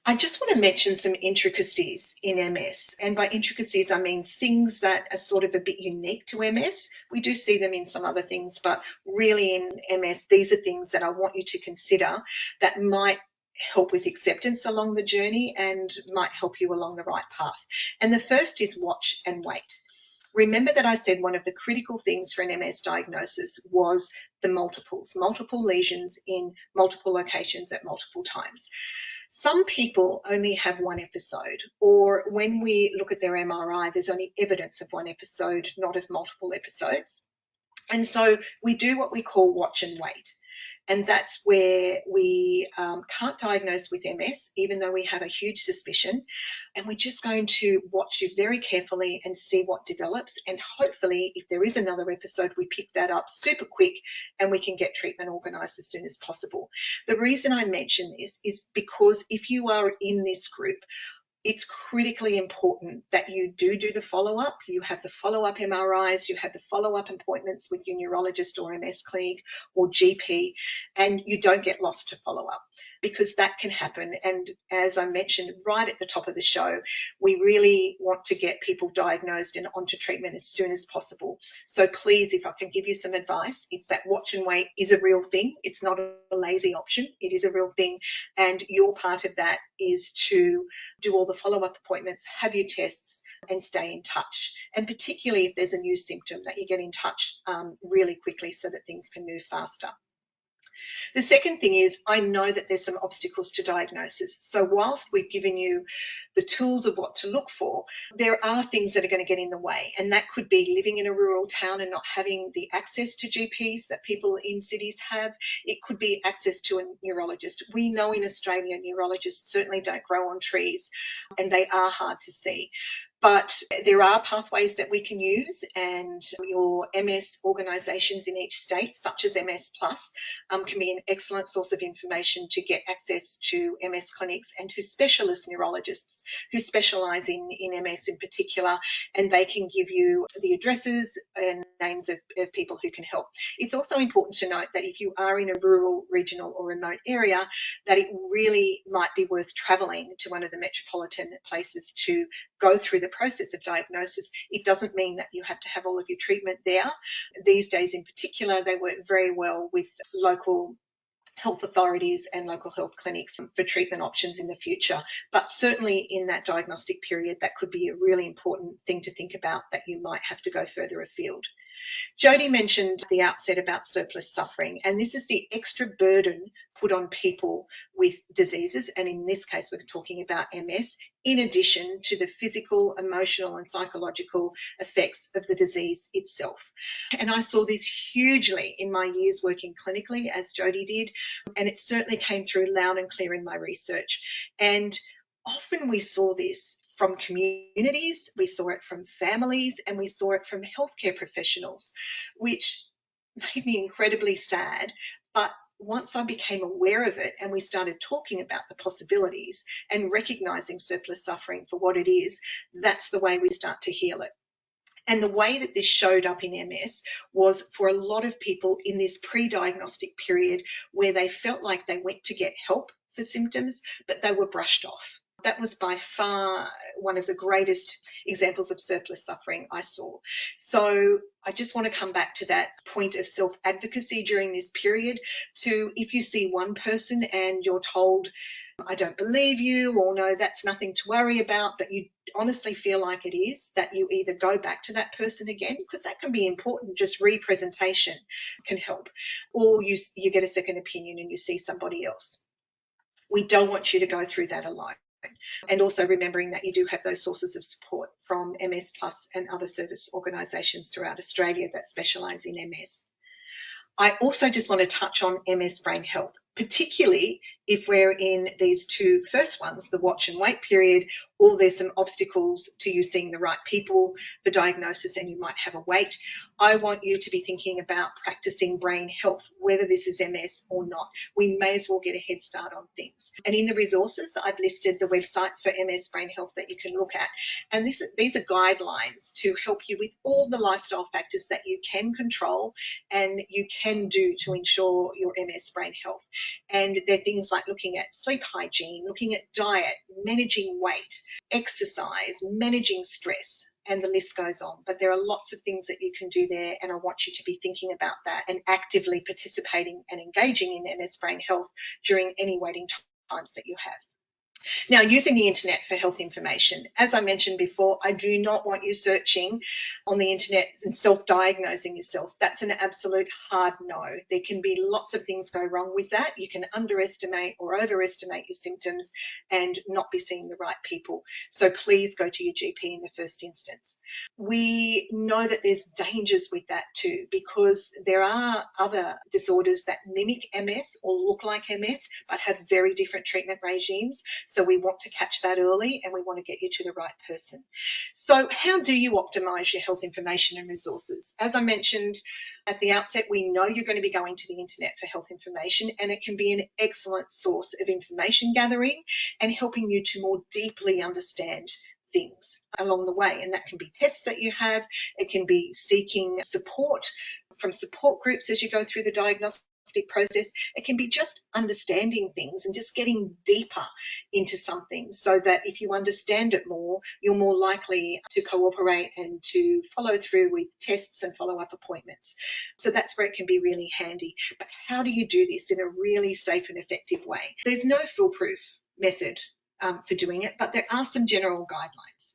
I just want to mention some intricacies in MS. And by intricacies, I mean things that are sort of a bit unique to MS. We do see them in some other things, but really in MS, these are things that I want you to consider that might help with acceptance along the journey and might help you along the right path. And the first is watch and wait. Remember that I said one of the critical things for an MS diagnosis was the multiple lesions in multiple locations at multiple times. Some people only have one episode, or when we look at their MRI, there's only evidence of one episode, not of multiple episodes. And so we do what we call watch and wait. And that's where we can't diagnose with MS, even though we have a huge suspicion. And we're just going to watch you very carefully and see what develops. And hopefully, if there is another episode, we pick that up super quick and we can get treatment organised as soon as possible. The reason I mention this is because if you are in this group, it's critically important that you do the follow-up. You have the follow-up MRIs, you have the follow-up appointments with your neurologist or MS clinic or GP, and you don't get lost to follow-up, because that can happen. And as I mentioned right at the top of the show, we really want to get people diagnosed and onto treatment as soon as possible. So please, if I can give you some advice, it's that watch and wait is a real thing. It's not a lazy option. It is a real thing. And your part of that is to do all the follow-up appointments, have your tests, and stay in touch. And particularly if there's a new symptom, that you get in touch really quickly so that things can move faster. The second thing is, I know that there's some obstacles to diagnosis. So whilst we've given you the tools of what to look for, there are things that are going to get in the way. And that could be living in a rural town and not having the access to GPs that people in cities have. It could be access to a neurologist. We know in Australia, neurologists certainly don't grow on trees, and they are hard to see. But there are pathways that we can use, and your MS organisations in each state, such as MS Plus, can be an excellent source of information to get access to MS clinics and to specialist neurologists who specialise in MS in particular, and they can give you the addresses and names of people who can help. It's also important to note that if you are in a rural, regional or remote area, that it really might be worth travelling to one of the metropolitan places to go through the process of diagnosis. It doesn't mean that you have to have all of your treatment there. These days in particular, they work very well with local health authorities and local health clinics for treatment options in the future. But certainly in that diagnostic period, that could be a really important thing to think about, that you might have to go further afield. Jodie mentioned at the outset about surplus suffering, and this is the extra burden put on people with diseases, and in this case we're talking about MS, in addition to the physical, emotional and psychological effects of the disease itself. And I saw this hugely in my years working clinically, as Jodie did, and it certainly came through loud and clear in my research. And often we saw this from communities, we saw it from families, and we saw it from healthcare professionals, which made me incredibly sad. But once I became aware of it and we started talking about the possibilities and recognising surplus suffering for what it is, that's the way we start to heal it. And the way that this showed up in MS was for a lot of people in this pre-diagnostic period where they felt like they went to get help for symptoms, but they were brushed off. That was by far one of the greatest examples of surplus suffering I saw. So I just want to come back to that point of self-advocacy during this period. To, if you see one person and you're told, I don't believe you, or no, that's nothing to worry about, but you honestly feel like it is, that you either go back to that person again, because that can be important, just representation can help, or you get a second opinion and you see somebody else. We don't want you to go through that alone. And also remembering that you do have those sources of support from MS Plus and other service organisations throughout Australia that specialise in MS. I also just want to touch on MS brain health, particularly if we're in these two first ones, the watch and wait period, or there's some obstacles to you seeing the right people for diagnosis and you might have a wait. I want you to be thinking about practicing brain health, whether this is MS or not. We may as well get a head start on things. And in the resources, I've listed the website for MS brain health that you can look at. And these are guidelines to help you with all the lifestyle factors that you can control and you can do to ensure your MS brain health. And they're things like looking at sleep hygiene, looking at diet, managing weight, exercise, managing stress, and the list goes on. But there are lots of things that you can do there, and I want you to be thinking about that and actively participating and engaging in MS Brain Health during any waiting times that you have. Now, using the internet for health information. As I mentioned before, I do not want you searching on the internet and self-diagnosing yourself. That's an absolute hard no. There can be lots of things go wrong with that. You can underestimate or overestimate your symptoms and not be seeing the right people. So please go to your GP in the first instance. We know that there's dangers with that too, because there are other disorders that mimic MS or look like MS but have very different treatment regimes. So we want to catch that early and we want to get you to the right person. So how do you optimise your health information and resources? As I mentioned at the outset, we know you're going to be going to the internet for health information, and it can be an excellent source of information gathering and helping you to more deeply understand things along the way. And that can be tests that you have. It can be seeking support from support groups as you go through the diagnostic process. It can be just understanding things and just getting deeper into something, so that if you understand it more, you're more likely to cooperate and to follow through with tests and follow-up appointments. So that's where it can be really handy. But how do you do this in a really safe and effective way? There's no foolproof method for doing it, but there are some general guidelines.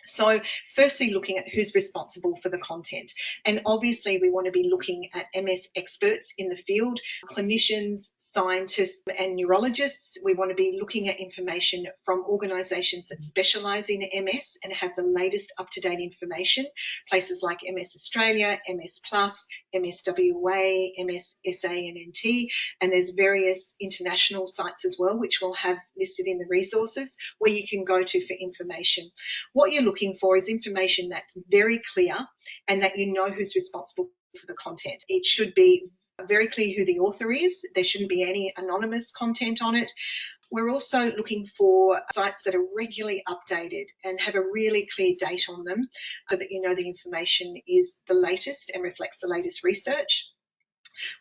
So firstly, looking at who's responsible for the content. And obviously we want to be looking at MS experts in the field, clinicians, scientists and neurologists. We want to be looking at information from organisations that specialise in MS and have the latest up-to-date information, places like MS Australia, MS Plus, MSWA, MSNA, and there's various international sites as well, which we'll have listed in the resources where you can go to for information. What you're looking for is information that's very clear and that you know who's responsible for the content. It should be very clear who the author is. There shouldn't be any anonymous content on it. We're also looking for sites that are regularly updated and have a really clear date on them, so that you know the information is the latest and reflects the latest research.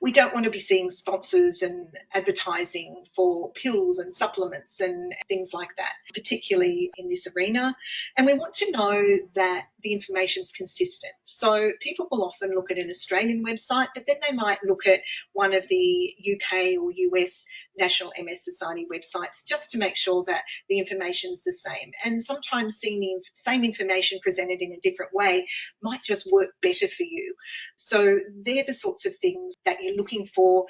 We don't want to be seeing sponsors and advertising for pills and supplements and things like that, particularly in this arena. And we want to know that the information is consistent. So people will often look at an Australian website, but then they might look at one of the UK or US National MS Society websites just to make sure that the information is the same. And sometimes seeing the same information presented in a different way might just work better for you. So they're the sorts of things that you're looking for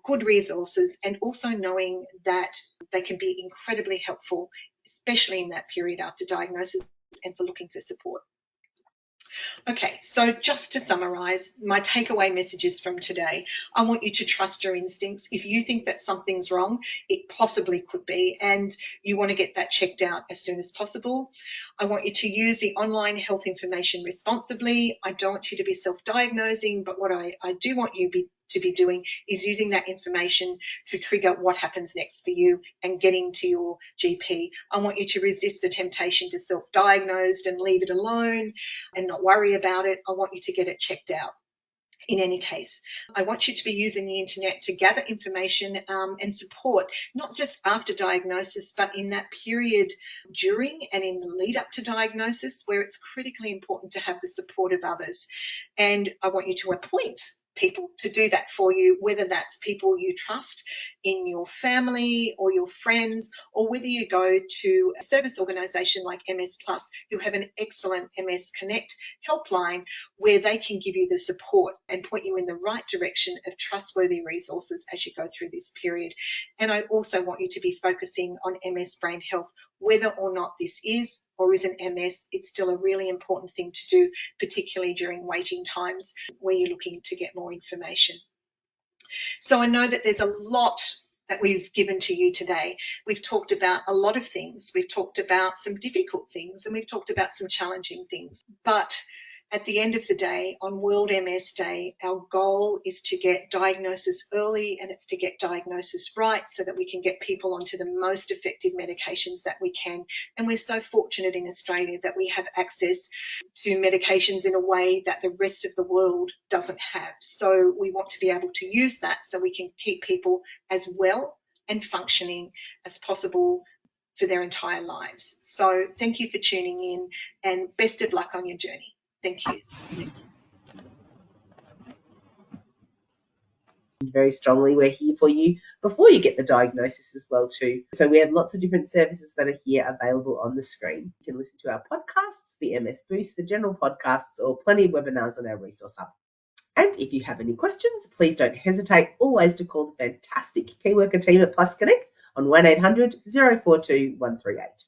good resources, and also knowing that they can be incredibly helpful, especially in that period after diagnosis and for looking for support. Okay, so just to summarise, my takeaway messages from today: I want you to trust your instincts. If you think that something's wrong, it possibly could be, and you want to get that checked out as soon as possible. I want you to use the online health information responsibly. I don't want you to be self-diagnosing, but what I do want you to be doing is using that information to trigger what happens next for you and getting to your GP. I want you to resist the temptation to self-diagnose and leave it alone and not worry about it. I want you to get it checked out. In any case, I want you to be using the internet to gather information and support, not just after diagnosis, but in that period during and in the lead up to diagnosis, where it's critically important to have the support of others. And I want you to appoint people to do that for you, whether that's people you trust in your family or your friends, or whether you go to a service organisation like MS Plus, who have an excellent MS Connect helpline where they can give you the support and point you in the right direction of trustworthy resources as you go through this period. And I also want you to be focusing on MS Brain Health, whether or not this is or isn't MS. It's still a really important thing to do, particularly during waiting times where you're looking to get more information. So I know that there's a lot that we've given to you today. We've talked about a lot of things. We've talked about some difficult things and we've talked about some challenging things. But at the end of the day, on World MS Day, our goal is to get diagnosis early, and it's to get diagnosis right so that we can get people onto the most effective medications that we can. And we're so fortunate in Australia that we have access to medications in a way that the rest of the world doesn't have. So we want to be able to use that so we can keep people as well and functioning as possible for their entire lives. So thank you for tuning in, and best of luck on your journey. Thank you. Very strongly, we're here for you before you get the diagnosis as well too. So we have lots of different services that are here available on the screen. You can listen to our podcasts, the MS Boost, the general podcasts, or plenty of webinars on our resource hub. And if you have any questions, please don't hesitate always to call the fantastic key worker team at Plus Connect on 1800 042 138.